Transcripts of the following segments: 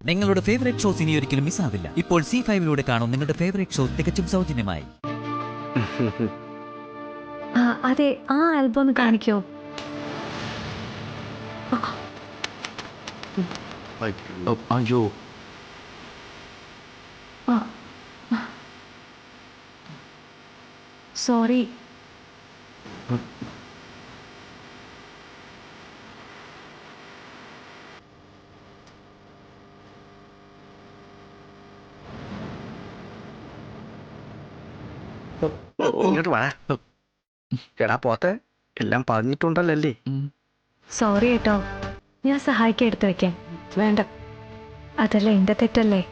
നിങ്ങളുടെ favourite shows ഇനി ഒരിക്കലും മിസ്സാവില്ല. ഇപ്പോൾ C5 കാണും നിങ്ങളുടെ ഫേവറേറ്റ് ഷോ തികച്ചും സൗജന്യമായി. അതെ, ആ ആൽബം ഒന്ന് കാണിക്കോ? അയ്യോ, സോറി. ഇങ്ങോട്ട് വാ. എടാ പോത്തെ, എല്ലാം പറഞ്ഞിട്ടുണ്ടല്ലേ? സോറി കേട്ടോ, ഞാൻ സഹായിക്കാൻ എടുത്തു വെക്കാം. വേണ്ട, അതല്ല എൻ്റെ തെറ്റല്ലേ.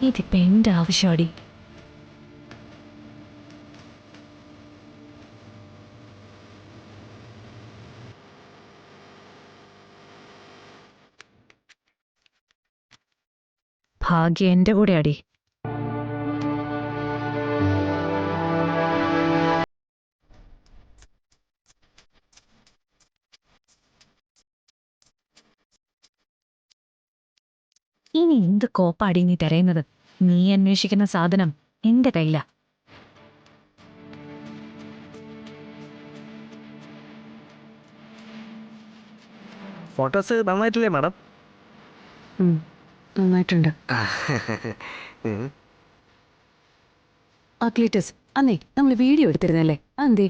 ഇതിപ്പോ എൻ്റെ ആവശ്യമാടി. ഭാഗ്യം എൻ്റെ കൂടെ അടി. ഇനി എന്ത് കോപ്പാടി നീ തിരയുന്നത്? നീ അന്വേഷിക്കുന്ന സാധനം എന്റെ കയ്യിലാ. ഫോട്ടോസ് നന്നായിട്ടില്ലേ മാഡം? നന്നായിട്ടുണ്ട്. ക്ലീറ്റസ്, അന്നേ നമ്മൾ വീഡിയോ എടുത്തിരുന്നല്ലേ, അതെന്തേ?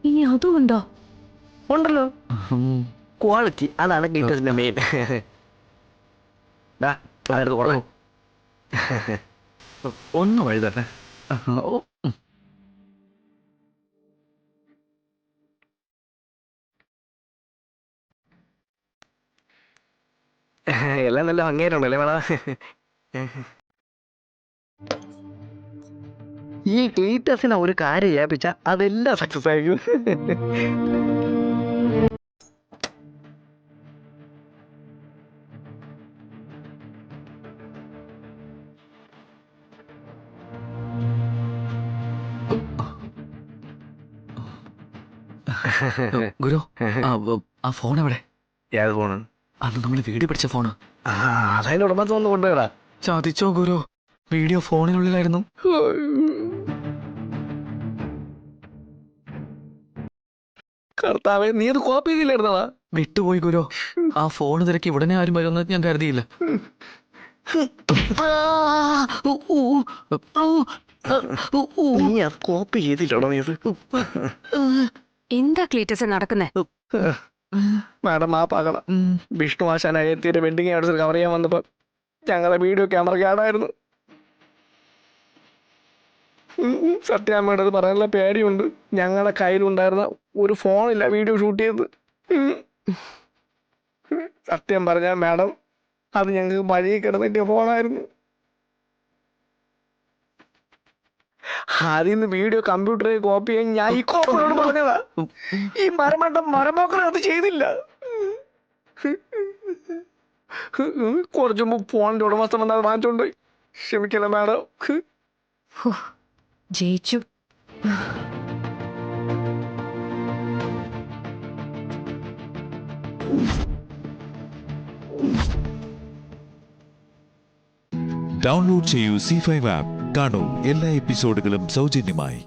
ഇനി അതും ഉണ്ടോ? ഉണ്ടല്ലോ, ക്വാളിറ്റി അതാണ് ഗീറ്റേഴ്സിന്റെ മെയിൻ. ഒന്ന് വഴി തന്നെ. എല്ലാം നല്ല ഭംഗിയായിട്ടുണ്ടല്ലേ മേഡം? ഈ ക്ലീറ്റസിനെ ഒരു കാര്യം ഏൽപ്പിച്ച അതെല്ലാം സക്സസ് ആയിരിക്കും. ഗുരു, ആ ഫോൺ എവിടെ? ഏത് ഫോണ്? അന്ന് നമ്മൾ വീഡിയോ പിടിച്ച ഫോണ്. അതതിന്റെ ഉടമസ്ഥ വന്ന് കൊണ്ടുപോയടാ. ചതിച്ചോ ഗുരു? വീഡിയോ ഫോണിനുള്ളിലായിരുന്നു. കർത്താവേ, നീ അത് കോപ്പി ചെയ്തില്ലായിരുന്നടാ? വിട്ടുപോയി ഗുരു. ആ ഫോൺ തിരക്കി ഉടനെ ആരും വരുമെന്ന് ഞാൻ കരുതിയില്ല. നീ അത് കോപ്പി ചെയ്തില്ലടോ നീ അത്? എന്താ ക്ലീറ്റസ് നടക്കുന്നേ? മാഡം മാപ്പാക്കണം. വിഷ്ണു ആശാൻ അയത്തിയുടെ വെഡിങ് ആനിവേഴ്സറി കവർ ചെയ്യാൻ വന്നപ്പോ ഞങ്ങളുടെ വീഡിയോ ക്യാമറ കേടായിരുന്നു. സത്യാമ്മയുടെ അത് പറയാനുള്ള പേടിയുണ്ട്. ഞങ്ങളുടെ കയ്യിലുണ്ടായിരുന്ന ഒരു ഫോണില്ല വീഡിയോ ഷൂട്ട് ചെയ്ത്. സത്യം പറഞ്ഞ മാഡം, അത് ഞങ്ങൾക്ക് വഴി കിടന്നിട്ട് ഫോണായിരുന്നു. അതിൽ നിന്ന് വീഡിയോ കമ്പ്യൂട്ടറിൽ കോപ്പി ചെയ്യാൻ ഞാൻ ഈ കോപ്പറോട് പറഞ്ഞതാ. ഈ മരമോക്കർ അത് ചെയ്തില്ല. കുറച്ചു മുമ്പ് ഫോണിന്റെ ഉടമസ്ഥൻ വന്നാൽ വാങ്ങിച്ചോണ്ട് പോയി. ക്ഷമിക്കണം മാഡം. ജയിച്ചു. ഡൗൺലോഡ് ചെയ്യൂ C5 ആപ്പ്. കാണൂ എല്ലാ എപ്പിസോഡുകളും സൗജന്യമായി.